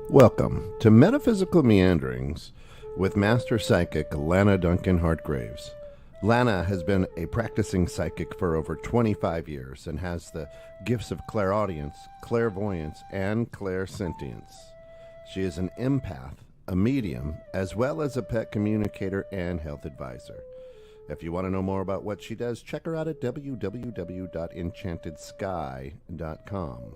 Welcome to Metaphysical Meanderings with Master Psychic Lana Duncan Hartgraves. Lana has been a practicing psychic for over 25 years and has the gifts of clairaudience, clairvoyance, and clairsentience. She is an empath, a medium, as well as a pet communicator and health advisor. If you want to know more about what she does, check her out at www.enchantedSky.com.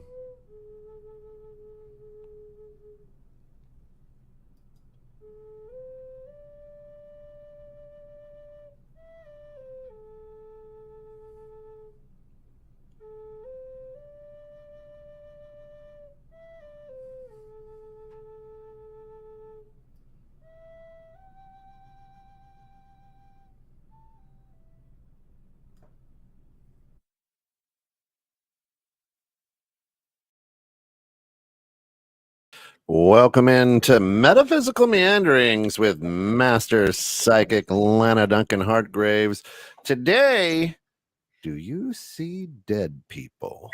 Welcome into Metaphysical Meanderings with Master Psychic Lana Duncan Hartgraves. Today, do you see dead people?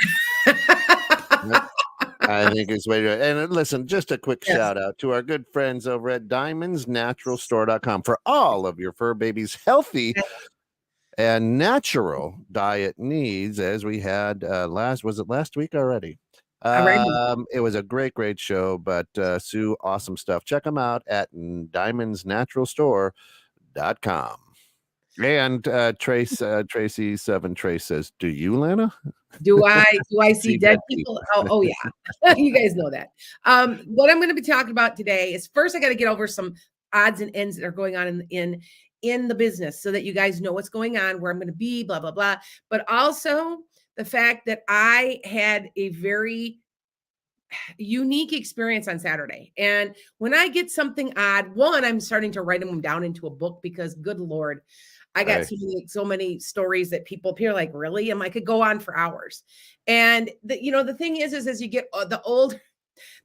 I think it's way to. And listen, just a quick shout out to our good friends over at diamondsnaturalstore.com for all of your fur babies' healthy and natural diet needs, as we had last week already? It was a great show, but Sue, awesome stuff. Check them out at diamondsnaturalstore.com. And Tracy 7 Trace says, do you, Lana? Do I see dead people? Oh yeah. You guys know that. What I'm going to be talking about today is, first I got to get over some odds and ends that are going on in the business so that you guys know what's going on, where I'm going to be, blah, blah, blah. But also the fact that I had a very unique experience on Saturday. And when I get something odd, one, I'm starting to write them down into a book because, good Lord, I got so many stories that people appear like, really? And I could go on for hours. And the thing is as you get the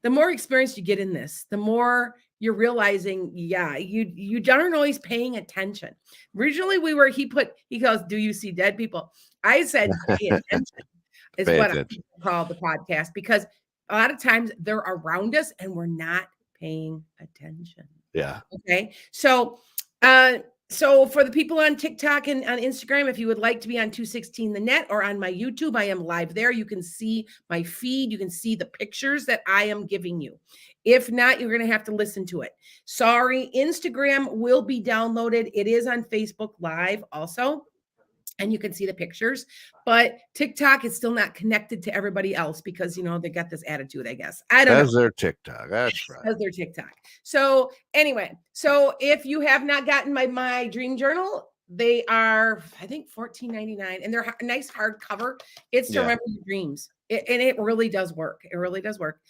more experience you get in this, the more you're realizing, you aren't always paying attention. Originally he goes, do you see dead people? I said, pay attention is what I call the podcast, because a lot of times they're around us and we're not paying attention. Yeah. Okay. So for the people on TikTok and on Instagram, if you would like to be on 216 The Net or on my YouTube, I am live there. You can see my feed. You can see the pictures that I am giving you. If not, you're going to have to listen to it. Sorry, Instagram will be downloaded. It is on Facebook Live also, and you can see the pictures, but TikTok is still not connected to everybody else because, they got this attitude, I guess. I don't know. That's their TikTok. That's right. That's their TikTok. So anyway, if you have not gotten my dream journal, they are, I think, $14.99, and they're a nice hardcover. It's to remember your dreams. And it really does work. It really does work.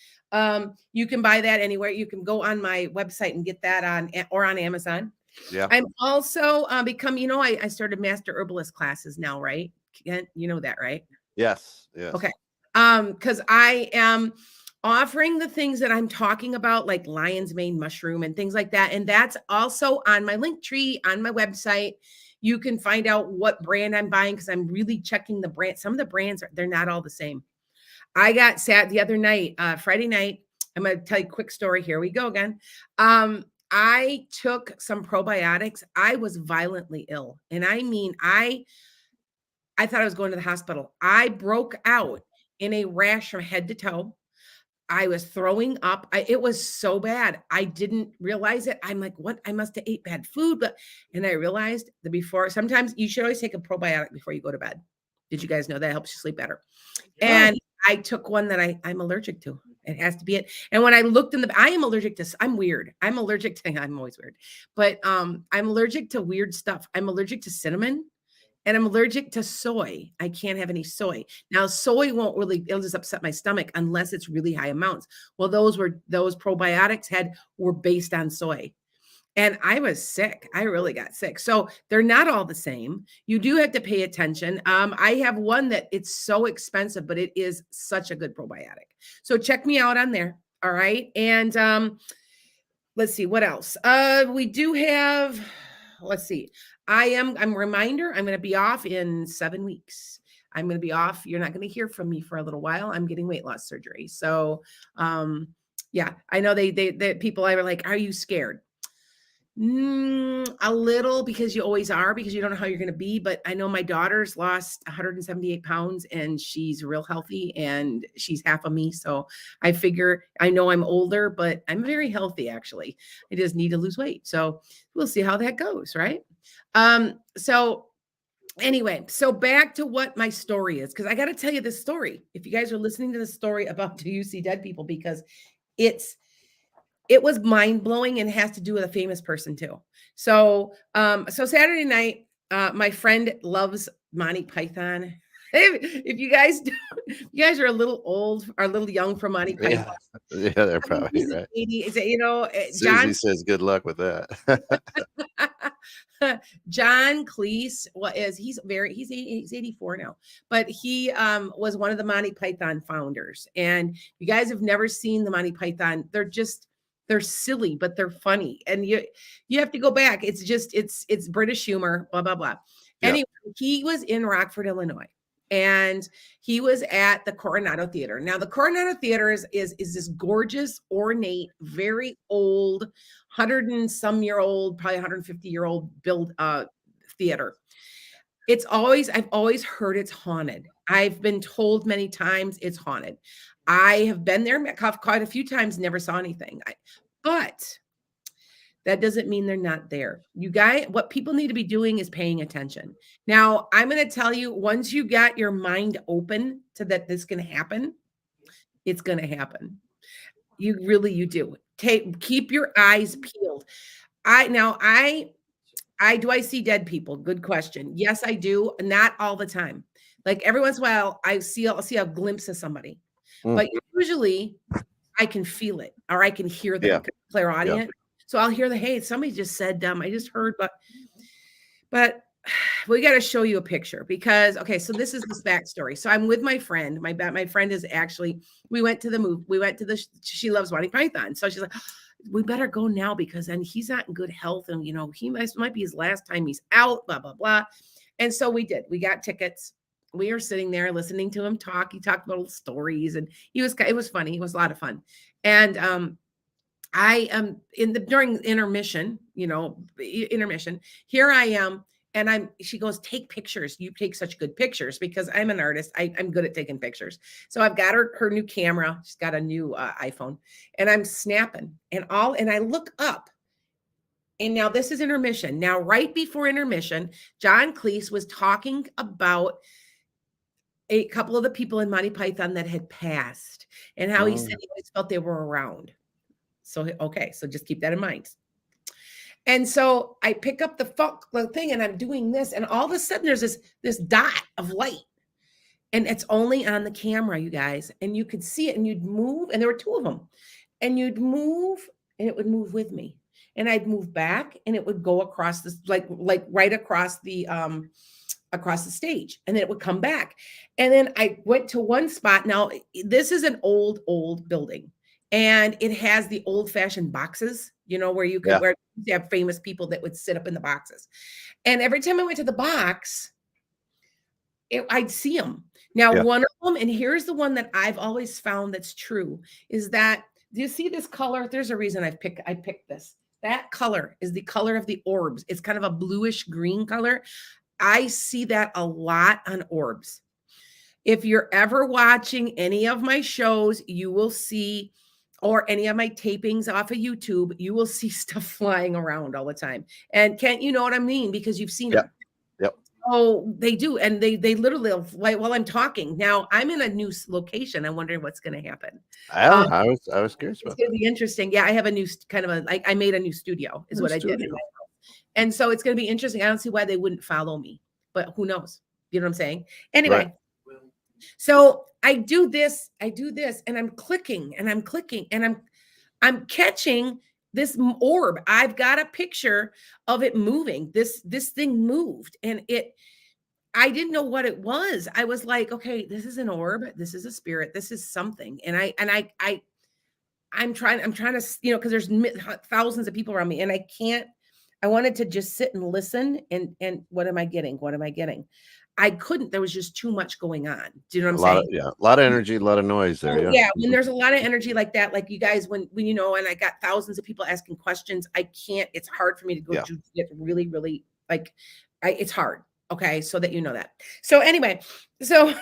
You can buy that anywhere. You can go on my website and get that on Amazon. Yeah. I'm also I started master herbalist classes now, right? You know that, right? Yes. Okay. Because I am offering the things that I'm talking about, like lion's mane mushroom and things like that. And that's also on my link tree on my website. You can find out what brand I'm buying, because I'm really checking the brand. Some of the brands, they're not all the same. I got sad the other night, Friday night. I'm going to tell you a quick story. Here we go again. I took some probiotics. I was violently ill. And I mean, I thought I was going to the hospital. I broke out in a rash from head to toe. I was throwing up. It was so bad. I didn't realize it. I'm like, what? I must have ate bad food. And I realized sometimes you should always take a probiotic before you go to bed. Did you guys know that helps you sleep better? And I took one that I'm allergic to. It has to be it. And when I looked I am allergic to, I'm weird. I'm always weird, but I'm allergic to weird stuff. I'm allergic to cinnamon, and I'm allergic to soy. I can't have any soy. Now, soy it'll just upset my stomach unless it's really high amounts. Well, those probiotics were based on soy. And I was sick. I really got sick. So they're not all the same. You do have to pay attention. I have one that it's so expensive, but it is such a good probiotic. So check me out on there. All right. And let's see what else. We do have, let's see. I'm reminder, I'm going to be off in 7 weeks. I'm going to be off. You're not going to hear from me for a little while. I'm getting weight loss surgery. So Yeah, I know they people are like, "Are you scared?" A little, because you always are, because you don't know how you're gonna be, but I know my daughter's lost 178 pounds, and she's real healthy, and she's half of me, so I figure I know I'm older, but I'm very healthy, actually. I just need to lose weight, so we'll see how that goes, right? So anyway, so back to what my story is, because I gotta tell you this story. If you guys are listening to the story about Do You See Dead People, because it's it was mind-blowing, and it has to do with a famous person too. So Saturday night, my friend loves Monty Python. If you guys you guys are a little old, are a little young for Monty Python. Yeah. Yeah, they're I mean, probably he's an right. 80, is it, John Susie says good luck with that. John Cleese, he's 84 now, but he was one of the Monty Python founders. And you guys have never seen the Monty Python. They're silly, but they're funny. And you have to go back. It's British humor, blah, blah, blah. Yeah. Anyway, he was in Rockford, Illinois. And he was at the Coronado Theater. Now, the Coronado Theater is this gorgeous, ornate, very old, 100 and some year old, probably 150-year-old build theater. I've always heard it's haunted. I've been told many times it's haunted. I have been there quite a few times, never saw anything. But that doesn't mean they're not there. What people need to be doing is paying attention. Now, I'm going to tell you, once you got your mind open to that this can happen, it's going to happen. You do. Keep your eyes peeled. I see dead people? Good question. Yes, I do. Not all the time. Like every once in a while, I'll see a glimpse of somebody, but usually I can feel it, or I can hear them. Yeah. Clairaudient. So I'll hear hey, somebody just said, I just heard, but we got to show you a picture, because, okay, so this is this backstory. So I'm with my friend. My friend is actually, we went to the movie. She loves Monty Python. So she's like, we better go now, because then he's not in good health. And, he might be his last time he's out, blah, blah, blah. And so we did. We got tickets. We were sitting there listening to him talk. He talked about old stories, and it was funny. It was a lot of fun. And I am during intermission, here I am. And she goes, take pictures. You take such good pictures, because I'm an artist. I'm good at taking pictures. So I've got her new camera. She's got a new iPhone, and I'm snapping and I look up. And now this is intermission. Now, right before intermission, John Cleese was talking about a couple of the people in Monty Python that had passed, and how he said he always felt they were around. So, okay, so just keep that in mind. And so I pick up the thing, and I'm doing this, and all of a sudden there's this dot of light, and it's only on the camera, you guys, and you could see it, and you'd move, and there were two of them, and you'd move, and it would move with me, and I'd move back, and it would go across this, like right across the stage, and then it would come back. And then I went to one spot. Now, this is an old building, and it has the old-fashioned boxes, where you could where you have famous people that would sit up in the boxes. And every time I went to the box, I'd see them. Now, one of them, and here's the one that I've always found that's true, is that, do you see this color? There's a reason I picked this. That color is the color of the orbs. It's kind of a bluish green color. I see that a lot on orbs. If you're ever watching any of my shows, you will see, or any of my tapings off of YouTube, you will see stuff flying around all the time. And Kent, you know what I mean, because you've seen them. Yep. Oh, they do. And they literally, while I'm talking. Now, I'm in a new location. I'm wondering what's going to happen. I was curious about it's going to be interesting. Yeah, I have a new kind of I made a new studio, is what I did. And so it's going to be interesting. I don't see why they wouldn't follow me, but who knows? You know what I'm saying? Anyway, so I do this, and I'm clicking, and I'm catching this orb. I've got a picture of it moving. This thing moved, and I didn't know what it was. I was like, okay, this is an orb. This is a spirit. This is something. And I'm trying to, because there's thousands of people around me, and I wanted to just sit and listen, and what am I getting? What am I getting? I couldn't. There was just too much going on. Do you know what I'm A lot saying? of, a lot of energy, a lot of noise there. Oh, Yeah. yeah, when there's a lot of energy like that, like you guys, when you know, and I got thousands of people asking questions, I can't. It's hard for me to go Yeah. to get really, really like, it's hard. Okay, so that you know that. So anyway, so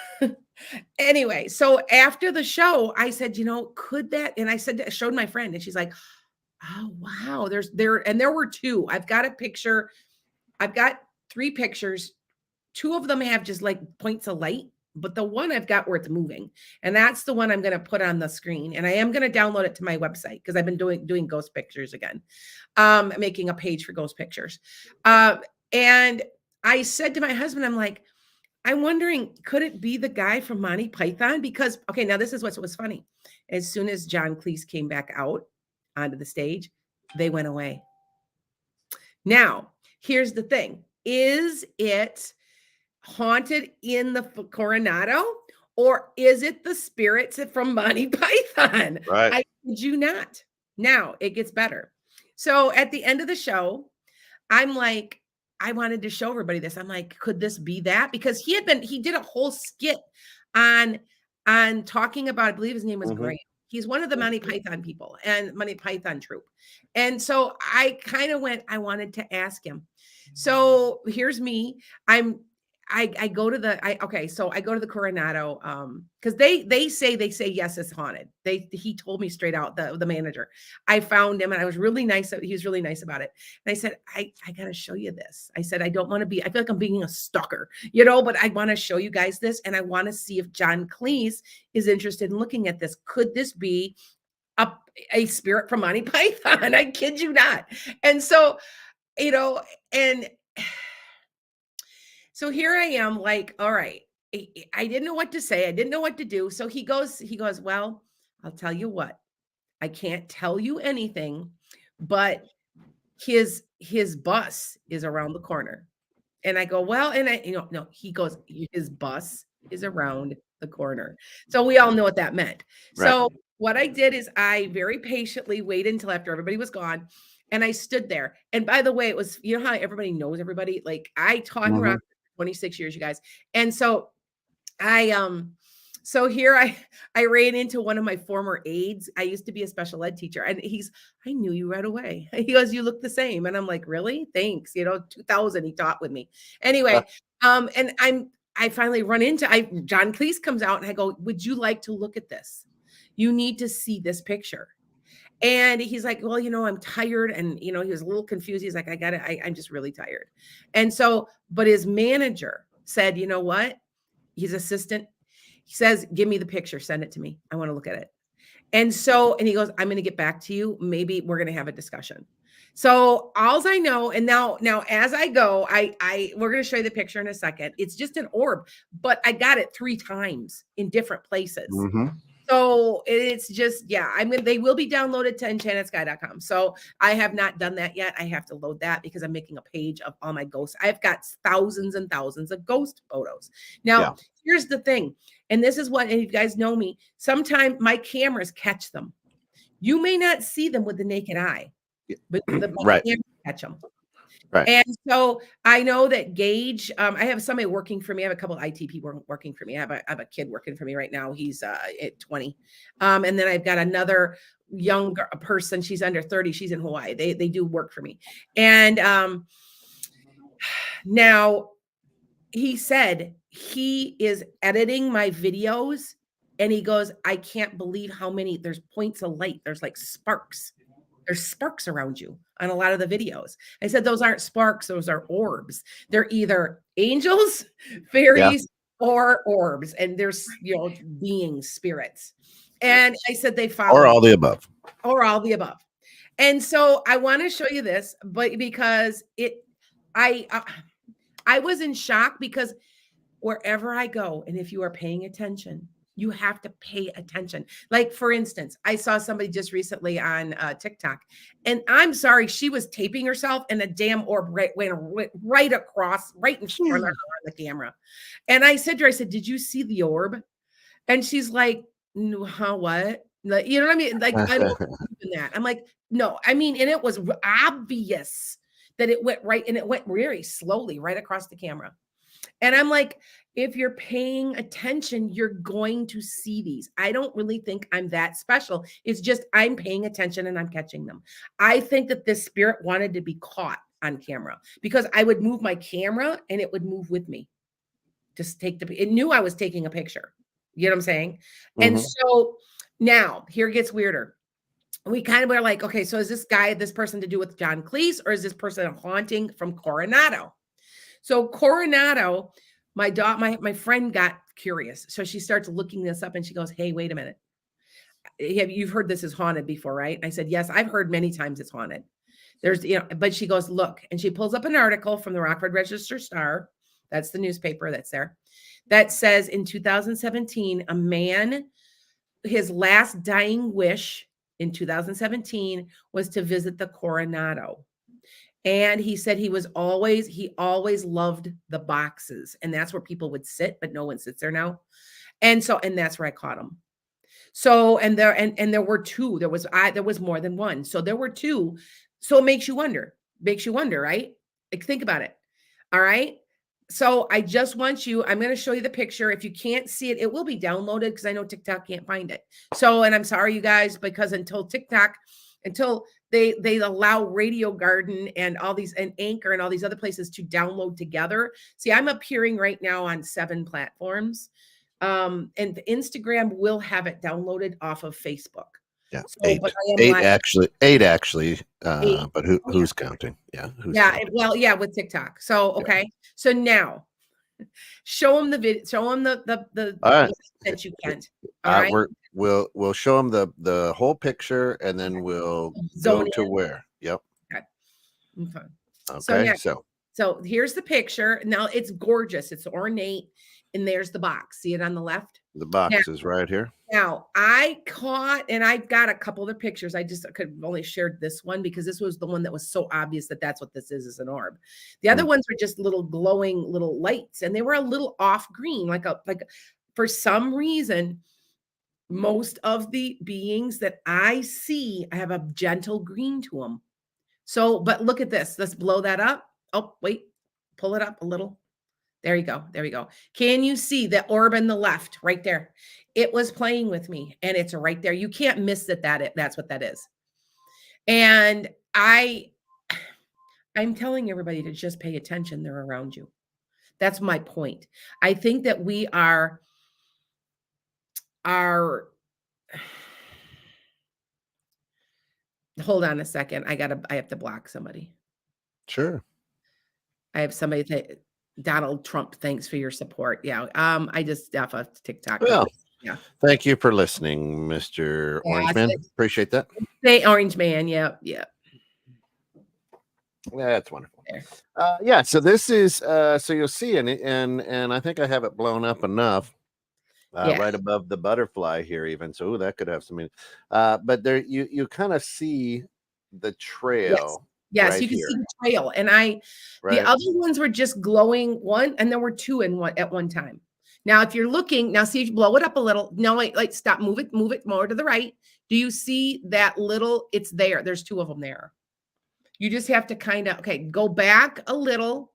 anyway, so after the show, I said, could that? And I showed my friend, and she's like, "Oh wow, there were two. I've got a picture. I've got 3 pictures. 2 of them have just like points of light, but the one I've got where it's moving, and that's the one I'm going to put on the screen, and I am going to download it to my website because I've been doing ghost pictures again, making a page for ghost pictures, and I said to my husband, I'm like, I'm wondering, could it be the guy from Monty Python? Because okay, now this is what was funny. As soon as John Cleese came back out onto the stage, they went away. Now, here's the thing: is it haunted in the Coronado, or is it the spirits from Monty Python? Right. I kid you not. Now it gets better. So at the end of the show, I'm like, I wanted to show everybody this. I'm like, could this be that? Because he did a whole skit on talking about, I believe his name was Mhm. Graham. He's one of the Monty Python people and Monty Python troupe. And so I kind of I wanted to ask him. So here's me. I go to so I go to the Coronado because they say yes, it's haunted. He told me straight out, the manager. I found him and I was really nice. He was really nice about it. And I said, I gotta show you this. I said, I don't want to be, I feel like I'm being a stalker, but I want to show you guys this, and I want to see if John Cleese is interested in looking at this. Could this be a spirit from Monty Python? I kid you not. And so, and so here I am, like, all right. I didn't know what to say. I didn't know what to do. So he goes, well, I'll tell you what. I can't tell you anything, but his bus is around the corner. And I go, well, and no, he goes, his bus is around the corner. So we all know what that meant. Right. So what I did is I very patiently waited until after everybody was gone. And I stood there. And by the way, it was, how everybody knows everybody. Like I taught Mhm. around 26 years, you guys. And so so here I ran into one of my former aides. I used to be a special ed teacher, and I knew you right away. He goes, you look the same. And I'm like, really? Thanks. 2000, he taught with me. Anyway, and I finally run into, John Cleese comes out, and I go, would you like to look at this? You need to see this picture. And he's like, well, I'm tired. And, he was a little confused. He's like, I'm just really tired. And so, but his manager said, you know what? His assistant, he says, give me the picture, send it to me. I want to look at it. And so, and he goes, I'm going to get back to you. Maybe we're going to have a discussion. So alls I know, and now as I go, we're going to show you the picture in a second. It's just an orb, but I got it 3 times in different places. Mhm. So it's just, yeah, they will be downloaded to enchantedsky.com. So I have not done that yet. I have to load that because I'm making a page of all my ghosts. I've got thousands and thousands of ghost photos. Now, here's the thing. And this is what, and you guys know me, sometimes my cameras catch them. You may not see them with the naked eye, but the Right. cameras catch them. Right. And so I know that Gage, I have somebody working for me. I have a couple of IT people working for me. I have a kid working for me right now. He's at 20. And then I've got another younger person. She's under 30. She's in Hawaii. They do work for me. And now he said he is editing my videos, and he goes, I can't believe how many, there's points of light. There's like sparks. There's sparks around you on a lot of the videos. I said, those aren't sparks. Those are orbs. They're either angels, fairies, or orbs. And there's, beings, spirits. And I said, they follow. Or all the above. Or all the above. And so I want to show you this, but because I was in shock, because wherever I go, and if you are paying attention, you have to pay attention. Like, for instance, I saw somebody just recently on TikTok, and I'm sorry, she was taping herself, and a damn orb went right across, right in front of her on the camera. And I said to her, I said, did you see the orb? And she's like, no, huh, what? Like, you know what I mean? Like, I don't believe in that. I'm like, no, I mean, and it was obvious that it went right, and it went very slowly right across the camera. And I'm like, if you're paying attention, you're going to see these. I don't really think I'm that special. It's just I'm paying attention and I'm catching them. I think that this spirit wanted to be caught on camera because I would move my camera and it would move with me. Just take it knew I was taking a picture. You know what I'm saying? And so now here gets weirder. We kind of were like, okay, so is this person to do with John Cleese, or is this person a haunting from Coronado? So Coronado, my friend got curious. So she starts looking this up and she goes, hey, wait a minute. You've heard this is haunted before, right? I said, yes, I've heard many times it's haunted. But she goes, look, and she pulls up an article from the Rockford Register Star. That's the newspaper that's there. That says in 2017, a man, his last dying wish in 2017 was to visit the Coronado. And he said he always loved the boxes. And that's where people would sit, but no one sits there now. And that's where I caught him. So, and there were two, there was more than one. So there were two. So it makes you wonder, right? Like, think about it. All right. So I just want you, I'm going to show you the picture. If you can't see it, it will be downloaded because I know TikTok can't find it. So, and I'm sorry, you guys, because until they allow Radio Garden and all these, and Anchor and all these other places to download together. See, I'm appearing right now on 7 platforms. And Instagram will have it downloaded off of Facebook. Yeah, So, 8. but I am 8 live. actually. 8 actually. 8. But who's counting? Yeah. Well, yeah, with TikTok. So okay. Yeah. So now show them the video. Show them the all right. that you can. All right. We'll show them the whole picture and then we'll go to where. Yep. Okay. So here's the picture. Now it's gorgeous. It's ornate. And there's the box. See it on the left? The box is right here. Now I caught, and I've got a couple other pictures. I could have only shared this one because this was the one that was so obvious that that's what this is an orb. The other ones were just little glowing little lights, and they were a little off green, like for some reason, most of the beings that I see have a gentle green to them. So, but look at this. Let's blow that up. Oh, wait, pull it up a little. There you go. There we go. Can you see the orb on the left right there? It was playing with me and it's right there. You can't miss that's what that is. And I'm telling everybody to just pay attention. They're around you. That's my point. I think that we are hold on a second. I have to block somebody. Sure. I have somebody that Donald Trump, thanks for your support. Yeah. I just off of TikTok. Well, yeah. Thank you for listening, Mr. Orange Man. Appreciate that. Say Orange Man. Yeah. Yeah. That's wonderful. Yeah. So this is so you'll see and I think I have it blown up enough. Right above the butterfly here, even. So that could have some meaning. But there you kind of see the trail. Yes, right, you can see the trail. And the other ones were just glowing one, and there were 2 at one time. Now, if you're looking, now see if you blow it up a little. No, like stop, move it more to the right. Do you see that little? It's there. There's 2 of them there. You just have to kind of, go back a little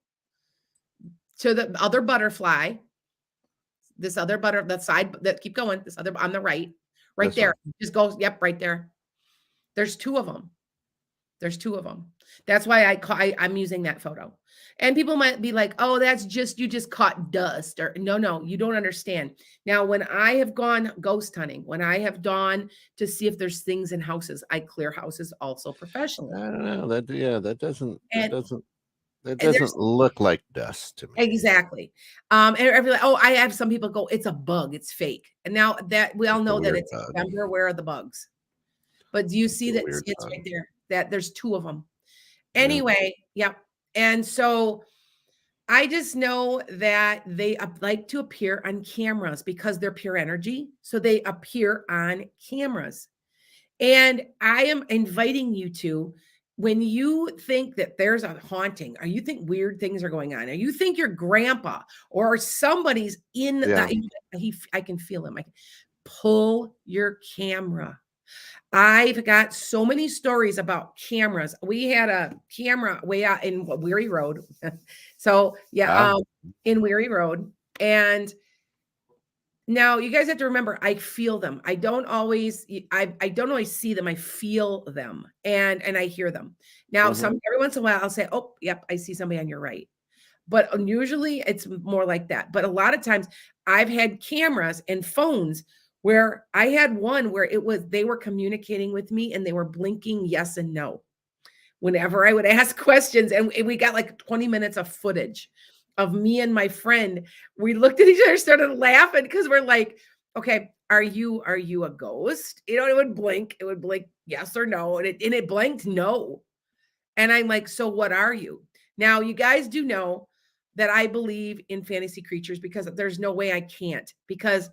to the other butterfly. This other that side that keep going, this other on the right there. Just go, yep, right there. There's 2 of them. There's 2 of them. That's why I'm using that photo. And people might be like, oh, that's just, you just caught dust. Or no, you don't understand. Now, when I have gone ghost hunting, when I have gone to see if there's things in houses, I clear houses also professionally. I don't know. That doesn't look like dust to me. Exactly. And I have some people go, it's a bug, it's fake. And now that we all know that it's November, where are the bugs? But do you see that it's right there? That there's 2 of them. Anyway, yep. And so I just know that they like to appear on cameras because they're pure energy. So they appear on cameras. And I am inviting you to, when you think that there's a haunting, or you think weird things are going on, or you think your grandpa or somebody's in I can feel him. Pull your camera. I've got so many stories about cameras. We had a camera way out in Weary Road. So yeah, Yeah. in Weary Road. And now you guys have to remember, I feel them. I don't always see them. I feel them and I hear them. Now, Mhm. every once in a while I'll say, "Oh, yep, I see somebody on your right." But usually it's more like that. But a lot of times I've had cameras and phones where I had one where they were communicating with me and they were blinking yes and no whenever I would ask questions. And we got like 20 minutes of footage of me and my friend. We looked at each other, started laughing because we're like, okay, are you a ghost? It would blink yes or no. And it blinked no. And I'm like, so what are you? Now, you guys do know that I believe in fantasy creatures because there's no way I can't, because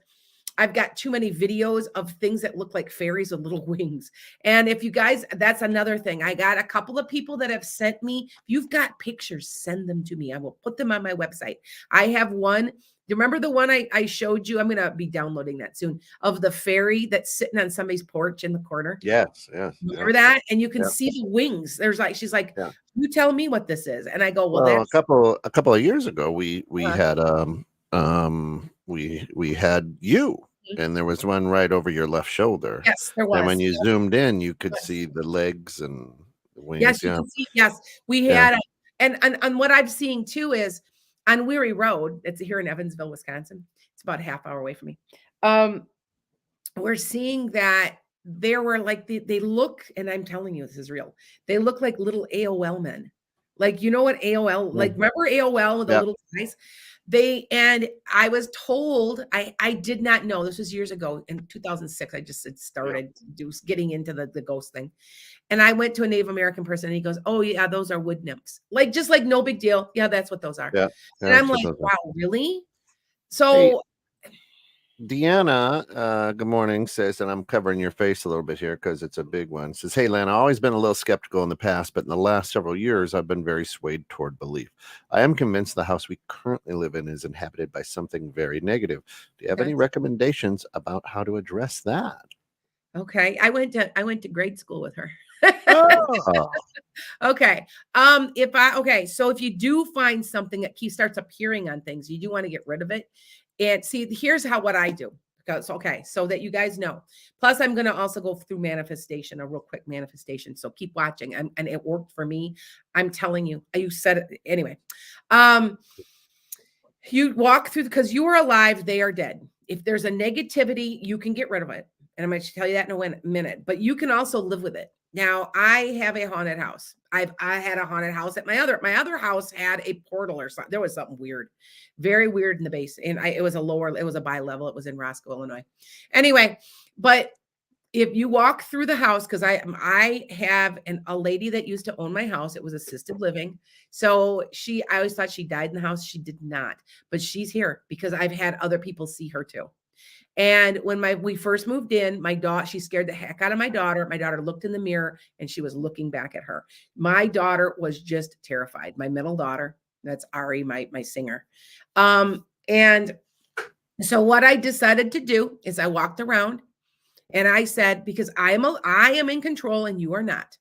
I've got too many videos of things that look like fairies with little wings. And if you guys, that's another thing. I got a couple of people that have sent me, if you've got pictures, send them to me. I will put them on my website. I have one. You remember the one I showed you? I'm going to be downloading that soon, of the fairy that's sitting on somebody's porch in the corner. Yes, yes, yeah, Remember that? And you can yeah, see the wings. She's like, yeah. "You tell me what this is." And I go, "Well, Well, that's a couple of years ago, we uh, had we had you, mhm. and there was one right over your left shoulder. Yes, there And when was. you zoomed in, you could Yes. see the legs and the Yes, wings. you Yeah, can see. Yes, we yeah, had a and what I'm seeing too is on Weary Road, it's here in Evansville, Wisconsin. It's about a half hour away from me. Um, we're seeing that there were like they look, and I'm telling you this is real. They look like little AOL men. Like, you know what AOL, like, mm, remember AOL with the yeah, little guys? And I was told, I did not know, this was years ago in 2006. I just had yeah, started getting into the ghost thing. And I went to a Native American person and he goes, "Oh yeah, those are wood nymphs." Like, just like no big deal. Yeah, that's what those are. yeah, yeah. And I'm That's what like, those are. "Wow, really?" Hey, So Deanna, good morning, says, and I'm covering your face a little bit here because it's a big one. Says, hey, Lana, I've always been a little skeptical in the past, but in the last several years, I've been very swayed toward belief. I am convinced the house we currently live in is inhabited by something very negative. Do you have okay. any recommendations about how to address that? Okay. I went to grade school with her. Oh, Okay. So if you do find something that starts appearing on things, you do want to get rid of it. And see, here's what I do. Because okay, so that you guys know. Plus, I'm gonna also go through manifestation, a real quick manifestation. So keep watching. And it worked for me. I'm telling you. You said it anyway. Um, you walk through because you are alive, they are dead. If there's a negativity, you can get rid of it. And I'm going to tell you that in a minute, but you can also live with it. Now, I have a haunted house. I had a haunted house at my other house had a portal or something. There was something weird, very weird in the base. And it was a bi-level. It was in Roscoe, Illinois. Anyway, but if you walk through the house, because I have a lady that used to own my house. It was assisted living. So I always thought she died in the house. She did not, but she's here because I've had other people see her too. And when we first moved in, my daughter, she scared the heck out of my daughter. My daughter looked in the mirror and she was looking back at her. My daughter was just terrified. My middle daughter, that's Ari, my singer. And so what I decided to do is I walked around and I said, because I am in control and you are not.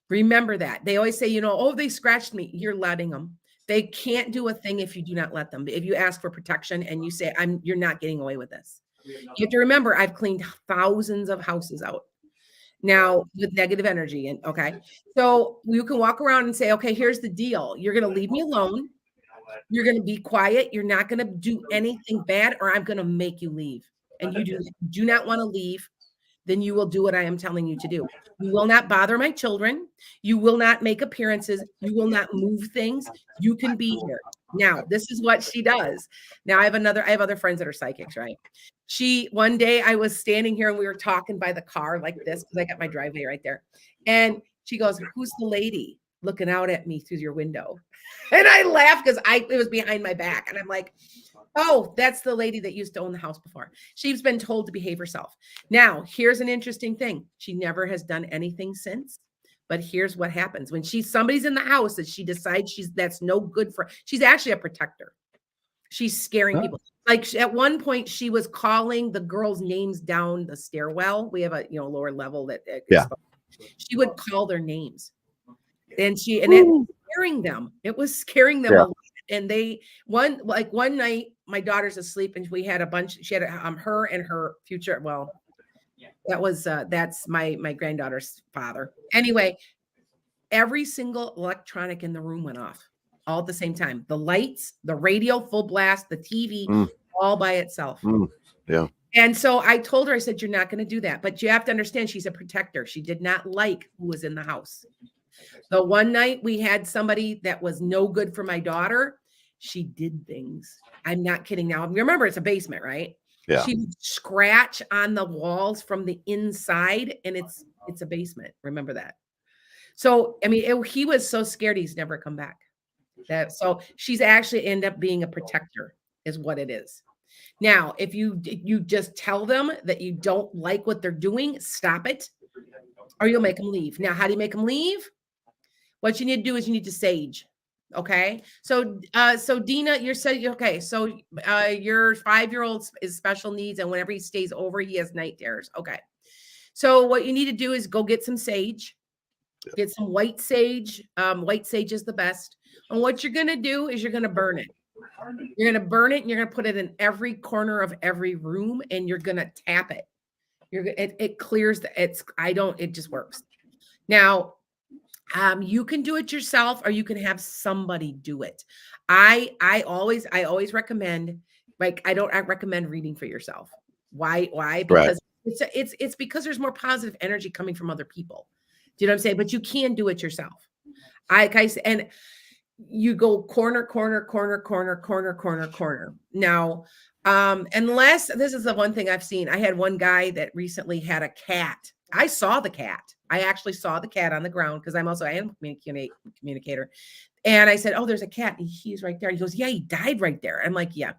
Remember that. They always say, oh, they scratched me. You're letting them. They can't do a thing if you do not let them. If you ask for protection and you say, you're not getting away with this. You have to remember, I've cleaned thousands of houses out now with negative energy. And okay. So you can walk around and say, okay, here's the deal. You're going to leave me alone. You're going to be quiet. You're not going to do anything bad, or I'm going to make you leave. And you do not want to leave, then you will do what I am telling you to do. You will not bother my children. You will not make appearances. You will not move things. You can be here. Now, this is what she does. Now, I have other friends that are psychics, right? One day I was standing here and we were talking by the car like this because I got my driveway right there. And she goes, "Who's the lady looking out at me through your window?" And I laughed because it was behind my back. And I'm like, "Oh, that's the lady that used to own the house before. She's been told to behave herself." Now, here's an interesting thing. She never has done anything since. But here's what happens when somebody's in the house that she decides that's no good for. She's actually a protector. She's scaring Oh. people. Like at one point, she was calling the girls' names down the stairwell. We have a lower level that Yeah. she would call their names, and it was scaring them. It was scaring them a lot. And one night, my daughter's asleep, and we had a bunch. She had her and her future. Well, that's my granddaughter's father. Anyway, every single electronic in the room went off all at the same time. The lights, the radio, full blast, the TV, all by itself. Yeah. And so I told her, I said, you're not going to do that. But you have to understand, she's a protector. She did not like who was in the house. So one night we had somebody that was no good for my daughter. She did things. I'm not kidding now. Remember, it's a basement, right? Yeah. She would scratch on the walls from the inside, and it's a basement. Remember that. So, I mean, he was so scared he's never come back. So she's actually end up being a protector is what it is. Now, if you just tell them that you don't like what they're doing, stop it, or you'll make them leave. Now, how do you make them leave? What you need to do is you need to sage. Okay. So Dina, you're saying, okay. So your 5-year-old is special needs, and whenever he stays over, he has night terrors. Okay. So what you need to do is go get some sage. Get some white sage. White sage is the best. And what you're going to do is you're going to burn it. You're going to burn it, and you're going to put it in every corner of every room, and you're going to tap it. It clears it just works. Now, you can do it yourself, or you can have somebody do it. I always recommend, like, I recommend reading for yourself. Why? Because it's because there's more positive energy coming from other people. Do you know what I'm saying? But you can do it yourself. And you go corner. Now, unless this is the one thing I've seen. I had one guy that recently had a cat. I saw the cat. I actually saw the cat on the ground because I am a communicator. And I said, oh, there's a cat. And he's right there. He goes, yeah, he died right there. I'm like, yeah.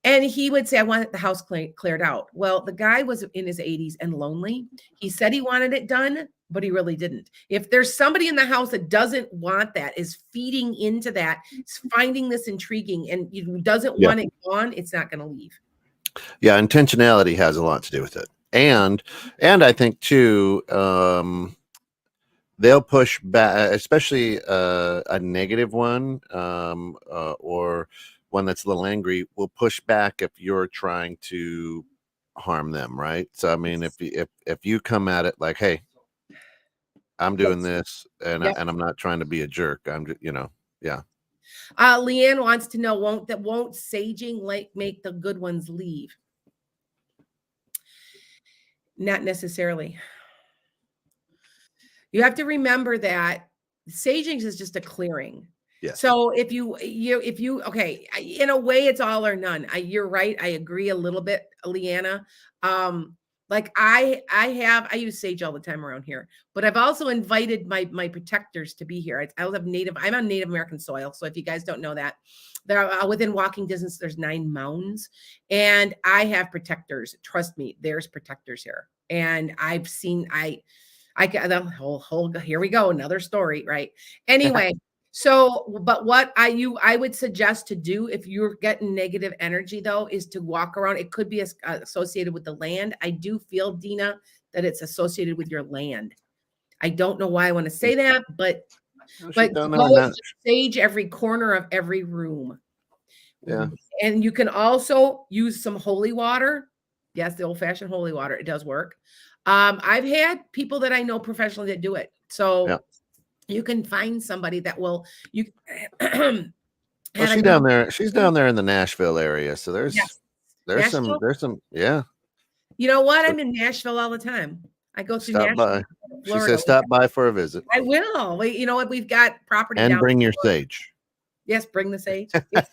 And he would say, I want the house cleared out. Well, the guy was in his 80s and lonely. He said he wanted it done, but he really didn't. If there's somebody in the house that doesn't want that, is feeding into that, is finding this intriguing, and doesn't want it gone, it's not going to leave. Yeah, intentionality has a lot to do with it. And I think too, they'll push back, especially a negative one, or one that's a little angry, will push back if you're trying to harm them, right? So I mean, if you come at it like, hey, I'm doing this, and I'm not trying to be a jerk, I'm just, yeah. Leanne wants to know, won't saging make the good ones leave? Not necessarily. You have to remember that saging is just a clearing. Yes. So if you okay, in a way, it's all or none. You're right. I agree a little bit, Leanna. Like I use sage all the time around here, but I've also invited my protectors to be here. I'm on Native American soil. So if you guys don't know that, there within walking distance, there's 9 mounds, and I have protectors. Trust me, there's protectors here. And I've seen, here we go. Another story, right? Anyway. So, but what I would suggest to do if you're getting negative energy, though, is to walk around. It could be associated with the land. I do feel, Dina, that it's associated with your land. I don't know why I want to say that, but sage every corner of every room. Yeah. And you can also use some holy water. Yes, the old-fashioned holy water. It does work. I've had people that I know professionally that do it. So. Yeah. You can find somebody that will. She's down there. She's down there in the Nashville area. So there's some. Yeah. You know what? I'm in Nashville all the time. I go through Nashville. By. She says stop by for a visit. I will. You know what? We've got property. And bring your sage. Yes, bring the sage. Yes.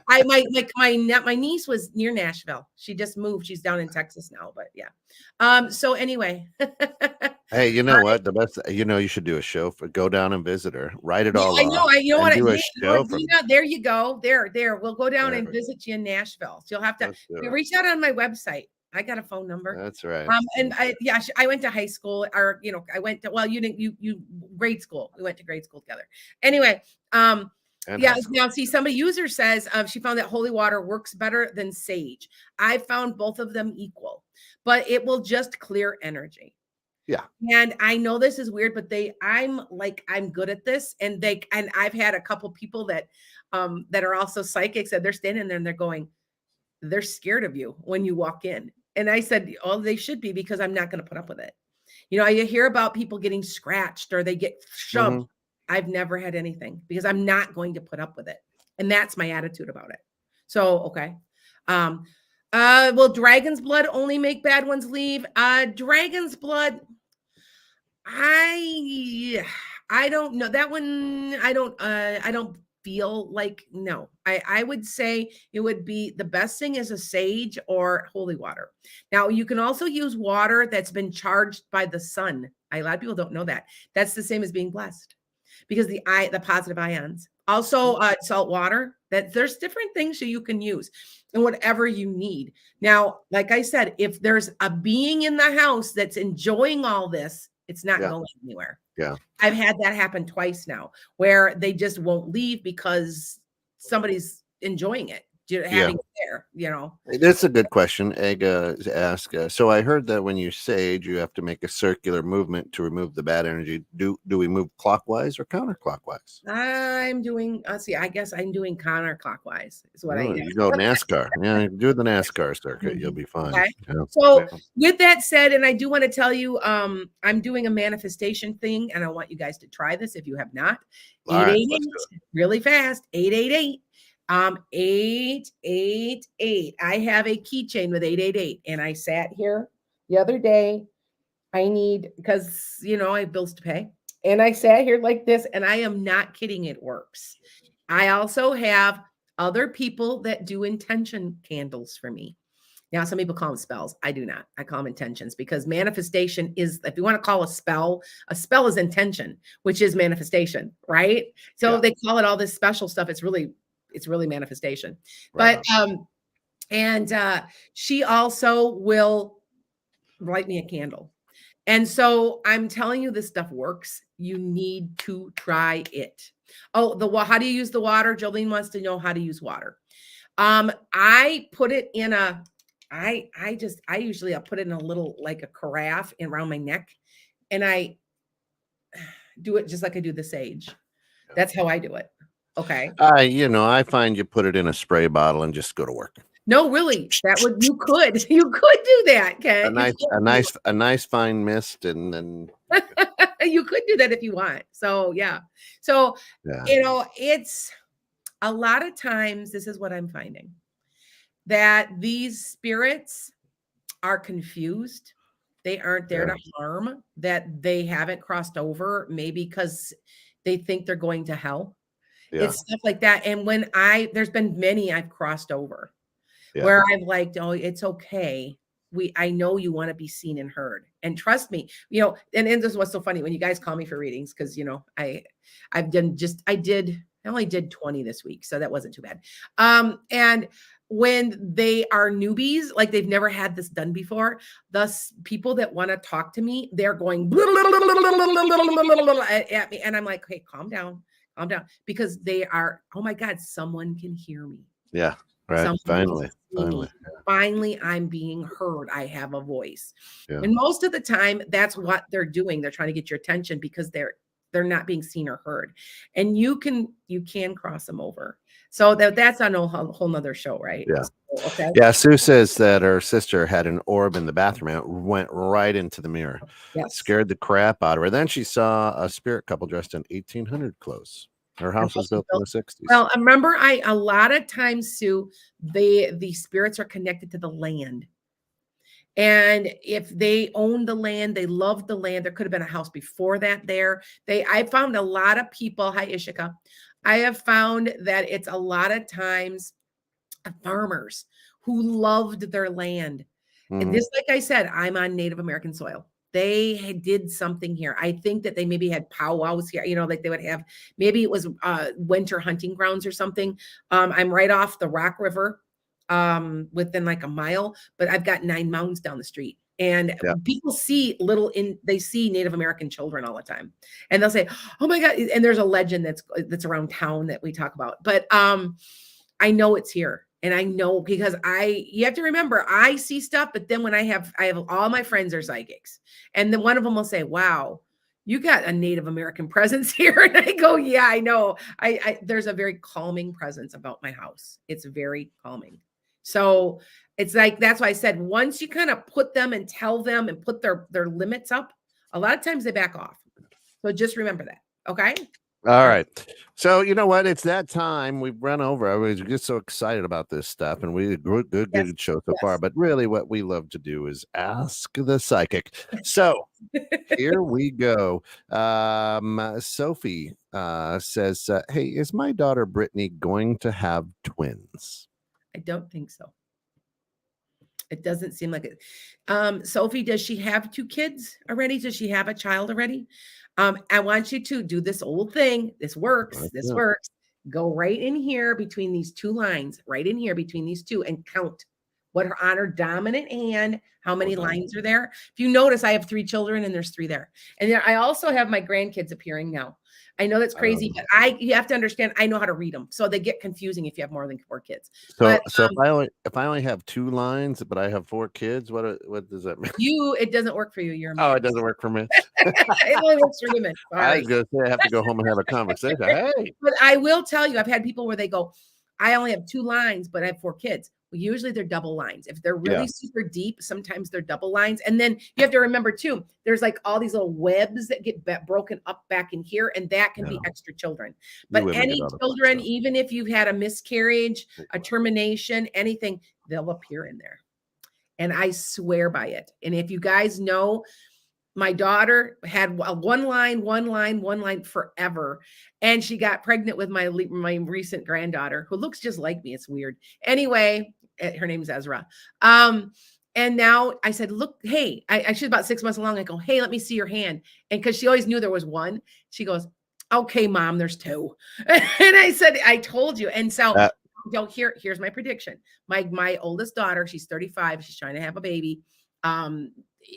My niece was near Nashville. She just moved. She's down in Texas now, but yeah. So anyway. Hey, you know what? The best, you should do a show go down and visit her. Write it all. I know. You know what? There you go. There. We'll go down and visit you in Nashville. So you'll have to reach out on my website. I got a phone number. That's right. And I went to high school, or I went to, well, you didn't, you grade school. We went to grade school together. Anyway, And Yeah. high school. Now, see, some user says she found that holy water works better than sage. I found both of them equal, but it will just clear energy. Yeah. And I know this is weird, but I'm good at this. And I've had a couple people that are also psychics, and they're standing there and they're going, they're scared of you when you walk in. And I said, oh, they should be, because I'm not going to put up with it. You know, you hear about people getting scratched or they get shoved. Mhm. I've never had anything, because I'm not going to put up with it. And that's my attitude about it. So, okay. Will dragon's blood only make bad ones leave? Dragon's blood, I don't know that one. I don't feel like, no. I would say it would be the best thing is a sage or holy water. Now, you can also use water that's been charged by the sun. A lot of people don't know that. That's the same as being blessed, because the positive ions. Also, salt water. That there's different things that you can use and whatever you need. Now, like I said, if there's a being in the house that's enjoying all this, it's not going anywhere. Yeah. I've had that happen twice now, where they just won't leave because somebody's enjoying it, having it there, you know. That's a good question. Egg asked. So I heard that when you sage, you have to make a circular movement to remove the bad energy. Do we move clockwise or counterclockwise? I'm doing, see, I guess I'm doing counterclockwise is what I do. You go NASCAR. Yeah, do the NASCAR circuit. You'll be fine. Okay. Yeah. So with that said, and I do want to tell you, I'm doing a manifestation thing, and I want you guys to try this if you have not. 888, really fast, 888. 888. I have a keychain with 888, and I sat here the other day. Because I have bills to pay, and I sat here like this, and I am not kidding. It works. I also have other people that do intention candles for me. Now, some people call them spells. I do not. I call them intentions, because manifestation is, if you want to call a spell is intention, which is manifestation, right? So they call it all this special stuff. It's really manifestation. Right. But and she also will light me a candle. And so I'm telling you, this stuff works. You need to try it. Oh, how do you use the water? Jolene wants to know how to use water. I put it in I usually put it in a little, like a carafe around my neck, and I do it just like I do the sage. That's how I do it. Okay. I find you put it in a spray bottle and just go to work. No, really, you could do that, Ken. A nice fine mist, and then you could do that if you want. So yeah. So it's a lot of times, this is what I'm finding, that these spirits are confused. They aren't there to harm, that they haven't crossed over, maybe because they think they're going to hell. Yeah. It's stuff like that. And there's been many I've crossed over where I've like, oh, it's okay. I know you want to be seen and heard, and trust me, and this is what's so funny when you guys call me for readings, because I only did 20 this week, so that wasn't too bad. And when they are newbies, like they've never had this done before, thus people that want to talk to me, they're going at me, and I'm like, okay, calm down, because they are, oh my God, someone can hear me. Yeah. Right. Finally, I'm being heard. I have a voice. Yeah. And most of the time, that's what they're doing. They're trying to get your attention because they're not being seen or heard. And you can cross them over. So that's on a whole nother show, right? Yeah. So, okay. Yeah. Sue says that her sister had an orb in the bathroom and it went right into the mirror. Yes. Scared the crap out of her. Then she saw a spirit couple dressed in 1800 clothes. Her house was built in the 60s. Well, remember, a lot of times, Sue, the spirits are connected to the land. And if they own the land, they love the land. There could have been a house before that there. I found a lot of people, hi, Ishika. I have found that it's a lot of times farmers who loved their land. Mm-hmm. And this, like I said, I'm on Native American soil. They did something here. I think that they maybe had powwows here, like they would have, maybe it was winter hunting grounds or something. I'm right off the Rock River, within like a mile, but I've got 9 mountains down the street. And Yeah. people see they see Native American children all the time. And they'll say, "Oh my God." And there's a legend that's around town that we talk about. But I know it's here. And I know because you have to remember, I see stuff, but then when I have all my friends are psychics. And then one of them will say, "Wow, you got a Native American presence here." And I go, "Yeah, I know. There's a very calming presence about my house. It's very calming." So it's like, that's why I said, once you kind of put them and tell them and put their limits up, a lot of times they back off. So just remember that. Okay. All right. So you know what? It's that time. We've run over. I was just so excited about this stuff, and we good Yes. show so Yes. far. But really, what we love to do is ask the psychic. So here we go. Sophie says, "Hey, is my daughter Brittany going to have twins?" I don't think so. It doesn't seem like it. Sophie, does she have 2 kids already? Does she have a child already? I want you to do this old thing. This works. This works. Go right in here between these 2 lines, right in here between these 2, and count what her on her dominant hand, how many lines are there. If you notice, I have 3 children and there's 3 there. And then I also have my grandkids appearing now. I know that's crazy, but you have to understand, I know how to read them. So they get confusing if you have more than 4 kids. So if I only have 2 lines, but I have 4 kids, what does that mean? It doesn't work for you. You're a man. Oh, it doesn't work for me. It only works for women. I was gonna say I have to go home and have a conversation. Hey. But I will tell you, I've had people where they go, "I only have 2 lines, but I have 4 kids." Well, usually they're double lines. If they're really super deep, sometimes they're double lines. And then you have to remember too, there's like all these little webs that get broken up back in here, and that can be extra children. But any children, even if you've had a miscarriage, a termination, anything, they'll appear in there. And I swear by it. And if you guys know, my daughter had one line forever. And she got pregnant with my recent granddaughter, who looks just like me. It's weird. Anyway, her name's Ezra. And now I said, "Look, hey," she's about 6 months along. I go, "Hey, let me see your hand." And because she always knew there was one, she goes, "Okay, Mom, there's 2." And I said, "I told you." And so here's my prediction. My oldest daughter, she's 35. She's trying to have a baby.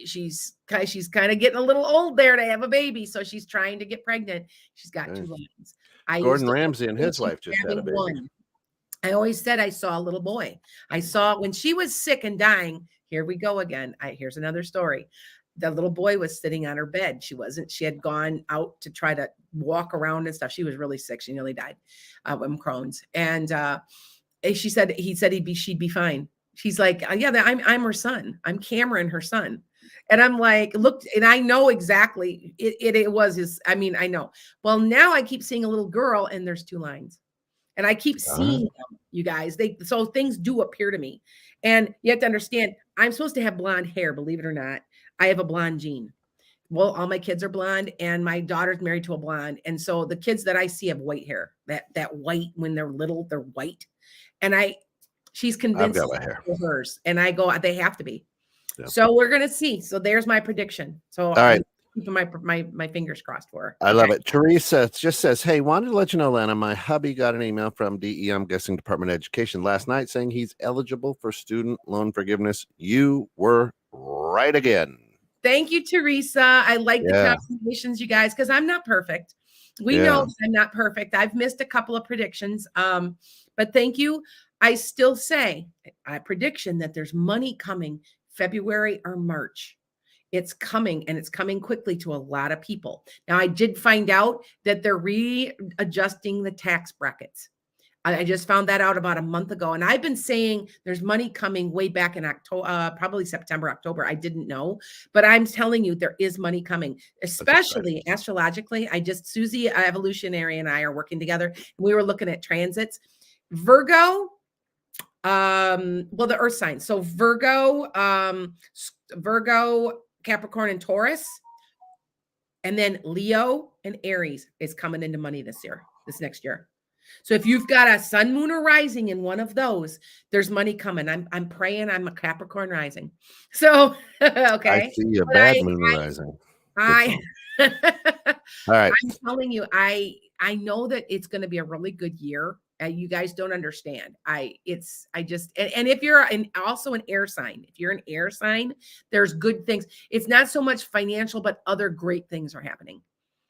She's kind of getting a little old there to have a baby, so she's trying to get pregnant. She's got 2 lines. Gordon Ramsay and his wife just had a baby. 1. I always said I saw a little boy. I saw when she was sick and dying. Here we go again. Here's another story. The little boy was sitting on her bed. She had gone out to try to walk around and stuff. She was really sick. She nearly died from Crohn's. And he said she'd be fine. She's like, "Yeah, I'm her son. I'm Cameron, her son." And I'm like, look, and I know exactly it was his. I mean, I know. Well, now I keep seeing a little girl, and there's 2 lines, and I keep seeing them, you guys. So things do appear to me, and you have to understand, I'm supposed to have blonde hair. Believe it or not, I have a blonde gene. Well, all my kids are blonde, and my daughter's married to a blonde, and so the kids that I see have white hair. That white, when they're little, they're white, and she's convinced it's hers, and I go, they have to be. Yeah. So we're gonna see. So there's my prediction. So all right, keeping my fingers crossed for her. I love it. Teresa just says, "Hey, wanted to let you know, Lana, my hubby got an email from DE, I'm guessing Department of Education, last night saying he's eligible for student loan forgiveness. You were right again." Thank you, Teresa. I like the conversations, you guys, because I'm not perfect. We know I'm not perfect. I've missed a couple of predictions. But thank you. I still say a prediction that there's money coming February or March. It's coming, and it's coming quickly to a lot of people. Now, I did find out that they're readjusting the tax brackets. I just found that out about a month ago. And I've been saying there's money coming way back in October, probably September, October. I didn't know, but I'm telling you, there is money coming, especially astrologically. Susie Evolutionary and I are working together. We were looking at transits. Virgo, the earth signs. So Virgo, Capricorn, and Taurus, and then Leo and Aries is coming into money this next year. So if you've got a sun, moon, or rising in one of those, there's money coming. I'm praying I'm a Capricorn rising. So, okay. I see a bad moon rising. All right. I'm telling you, I know that it's going to be a really good year. You guys don't understand. And if you're also an air sign, if you're an air sign, there's good things. It's not so much financial, but other great things are happening.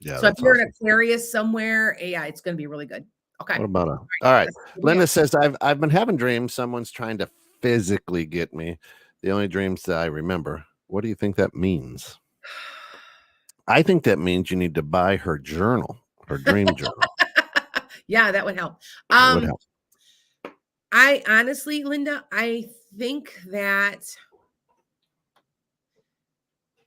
Yeah, So if that's you're awesome. an Aquarius somewhere, yeah, it's going to be really good. Okay. What about all right? That's good Linda deal. says I've been having dreams. Someone's trying to physically get me. The only dreams that I remember. What do you think that means? I think that means you need to buy her journal, her dream journal. Yeah, that would help. That would help. I honestly, Linda, I think that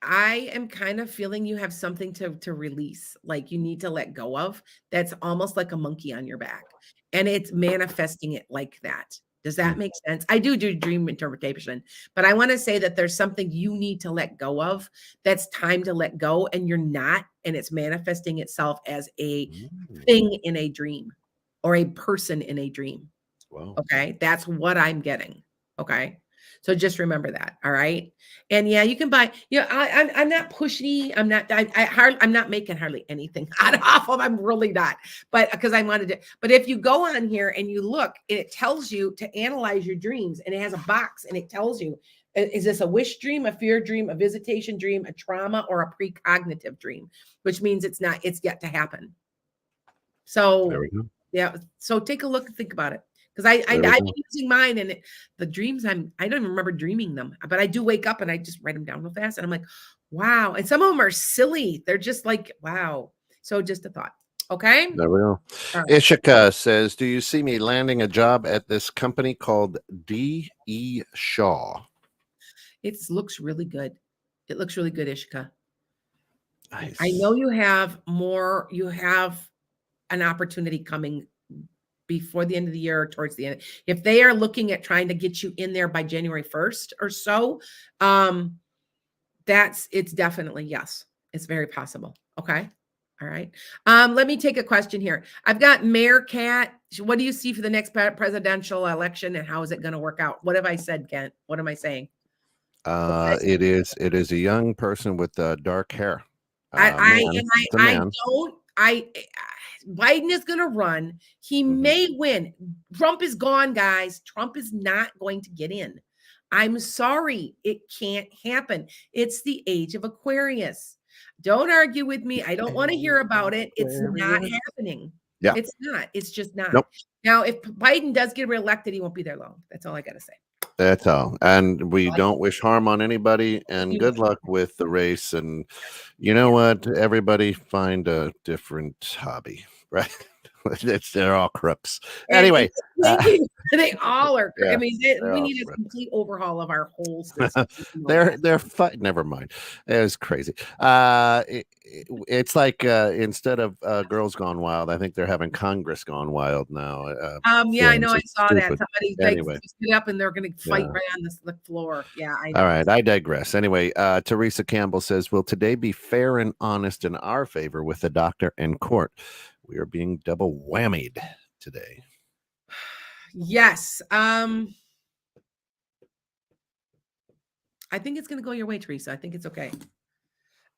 I am kind of feeling you have something to release, like you need to let go of. That's almost like a monkey on your back, and it's manifesting it like that. Does that make sense? I do dream interpretation, but I want to say that there's something you need to let go of. That's time to let go, and you're not, and it's manifesting itself as a thing in a dream or a person in a dream. Wow. Okay, that's what I'm getting. Okay. So just remember that. All right. And yeah, you can buy, I'm not pushy. I'm not making hardly anything off of. I'm really not. But because I wanted to, but if you go on here and you look, it tells you to analyze your dreams, and it has a box and it tells you, is this a wish dream, a fear dream, a visitation dream, a trauma, or a precognitive dream, which means it's yet to happen. So there we go. Yeah. So take a look and think about it. Because I've been using mine, and the dreams, I don't even remember dreaming them, but I do wake up and I just write them down real fast. And I'm like, wow. And some of them are silly. They're just like, wow. So just a thought. Okay. There we go. All right. Ishika says, do you see me landing a job at this company called D.E. Shaw? It looks really good. It looks really good, Ishika. Nice. I know you have an opportunity coming before the end of the year or towards the end. If they are looking at trying to get you in there by January 1st or so, it's definitely yes. It's very possible. Okay. All right. Let me take a question here. I've got Mayor Cat. What do you see for the next presidential election, and how is it going to work out? What have I said, Kent? What am I saying? It is a young person with dark hair. Biden is going to run. He may win. Trump is gone, guys. Trump is not going to get in. I'm sorry. It can't happen. It's the age of Aquarius. Don't argue with me. I don't want to hear about it. It's not happening. Yeah. It's not. It's just not. Nope. Now, if Biden does get reelected, he won't be there long. That's all I got to say. That's all. And we don't wish harm on anybody, and good luck with the race. And you know what? Everybody find a different hobby, right? They're all crooks. Anyway. They all are. Yeah, I mean, we need a complete overhaul of our whole system. they're never mind. It's crazy. It's like instead of Girls Gone Wild, I think they're having Congress Gone Wild now. Yeah, I know. I saw that. Somebody anyway stood up and they're going to fight right on the floor. Yeah, I know. All right, I digress. Anyway, Teresa Campbell says, "Will today be fair and honest in our favor with the doctor and court? We are being double whammied today." Yes. I think it's going to go your way, Teresa. I think it's okay.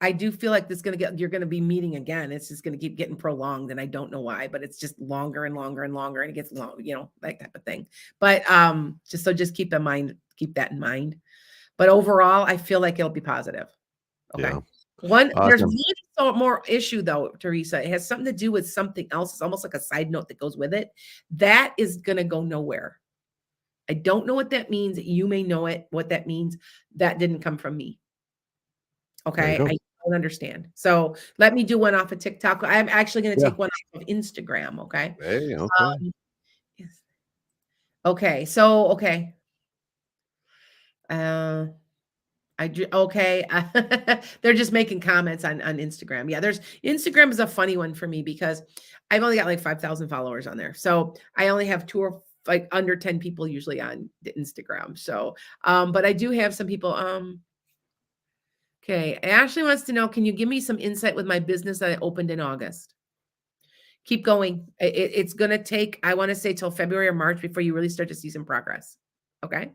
I do feel like you're going to be meeting again. It's just going to keep getting prolonged, and I don't know why, but it's just longer and longer and longer, and it gets long, that type of thing. But just keep that in mind. But overall, I feel like it'll be positive. Okay. Yeah. There's one more issue though, Teresa. It has something to do with something else. It's almost like a side note that goes with it. That is going to go nowhere. I don't know what that means. You may know what that means. That didn't come from me. Okay. I don't understand. So let me do one off of TikTok. I'm actually going to take one off of Instagram. Okay. Hey, okay. Yes. Okay. So, okay. They're just making comments on Instagram. Yeah, Instagram is a funny one for me because I've only got like 5,000 followers on there. So I only have under 10 people usually on the Instagram. So, but I do have some people. Okay, Ashley wants to know, can you give me some insight with my business that I opened in August? Keep going. It's going to take, I want to say, till February or March before you really start to see some progress. Okay.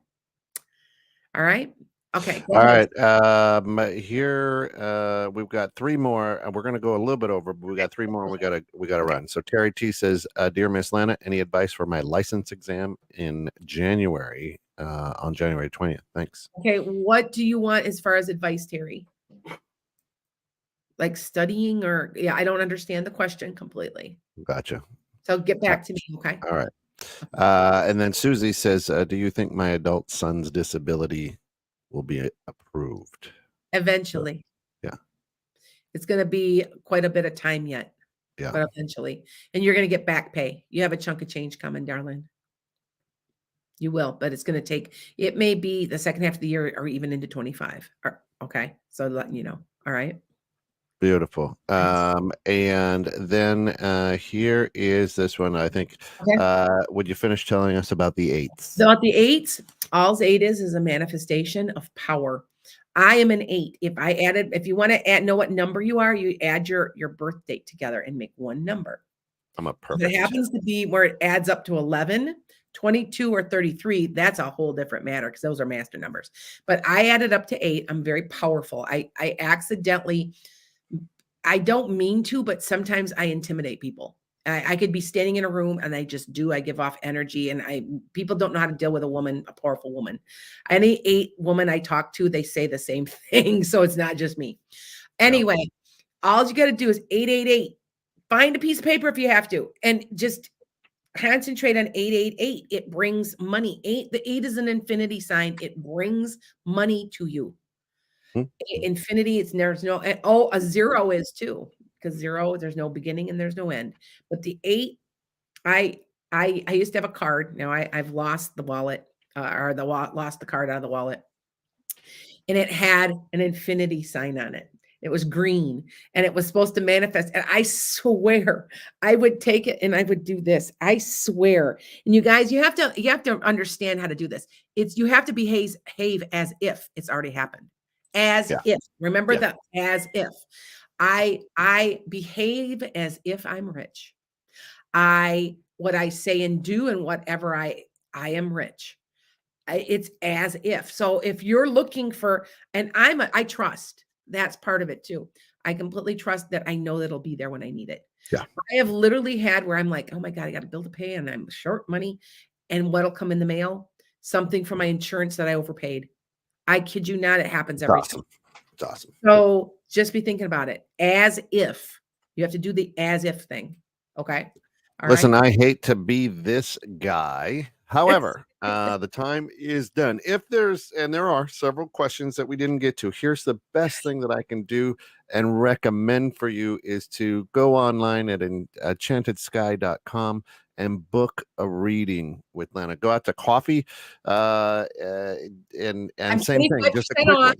All right. Okay, go All ahead. right. Here we've got three more, and we're going to go a little bit over, but we got three more. And we got to run. So Terry T says, "Dear Miss Lana, any advice for my license exam in January on January 20th? Thanks." Okay, what do you want as far as advice, Terry? Like studying or yeah, I don't understand the question completely. Gotcha. So get back to me, okay? All right. And then Susie says, "Do you think my adult son's disability will be approved?" So, Eventually. yeah, It's going to be quite a bit of time yet, yeah. but eventually. And you're going to get back pay. You have a chunk of change coming, darling. You will, but it's going to take, it may be the second half of the year or even into 25. Okay. So letting you know. All right. Beautiful. And then here is this one. I think. Okay. Would you finish telling us about the eights? About the eights, all eight is a manifestation of power. I am an 8. If you want to know what number you are, you add your birth date together and make one number. I'm a If perfect. it happens to be where it adds up to 11, 22, or 33, that's a whole different matter because those are master numbers. But I added up to 8. I'm very powerful. I accidentally, I don't mean to, but sometimes I intimidate people. I could be standing in a room and I just do. I give off energy, and people don't know how to deal with a woman, a powerful woman. Any 8 woman I talk to, they say the same thing. So it's not just me. Anyway, all you got to do is 888. Find a piece of paper if you have to, and just concentrate on 888. It brings money. The 8 is an infinity sign. It brings money to you. Infinity, there's no, a 0 is too, because 0, there's no beginning and there's no end. But the 8, I used to have a card. Now I've lost the wallet, lost the card out of the wallet, and it had an infinity sign on it. It was green and it was supposed to manifest. And I swear I would take it and I would do this. I swear. And you guys, you have to understand how to do this. You have to behave as if it's already happened. As if. Remember that, as if. I behave as if I'm rich. What I say and do and whatever I am rich. It's as if. So if you're looking for, and I trust, that's part of it too. I completely trust that I know that it'll be there when I need it. Yeah. I have literally had where I'm like, oh my God, I got a bill to pay and I'm short money. And what'll come in the mail? Something from my insurance that I overpaid. I kid you not, it happens every time. It's awesome. So just be thinking about it as if. You have to do the as if thing. Okay. Listen, I hate to be this guy. However, the time is done. There are several questions that we didn't get to. Here's the best thing that I can do and recommend for you is to go online at enchantedsky.com and book a reading with Lana. Go out to coffee and same thing, just a quick one.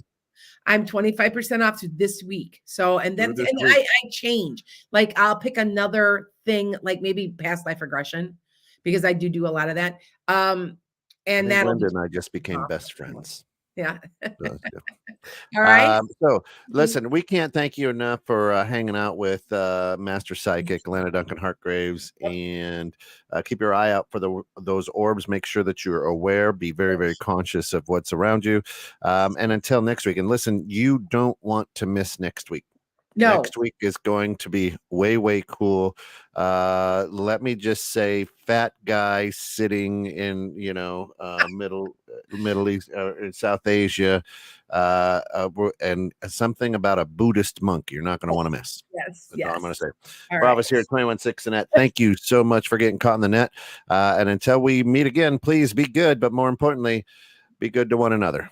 I'm 25% off this week. So, and then I change. Like I'll pick another thing, like maybe past life regression, because I do a lot of that. And that Linda and I just became best friends. Yeah. All right. So listen, we can't thank you enough for hanging out with Master Psychic Lana Duncan Hartgraves, and keep your eye out for those orbs. Make sure that you're aware, be very, very conscious of what's around you. And until next week, and listen, you don't want to miss next week. No. Next week is going to be way, way cool. Let me just say, fat guy sitting in, Middle East, in South Asia, and something about a Buddhist monk you're not going to want to miss. Yes. That's all I'm going to say. All Rob is here at 21.6 Net. Thank you so much for getting caught in the net. And until we meet again, please be good, but more importantly, be good to one another.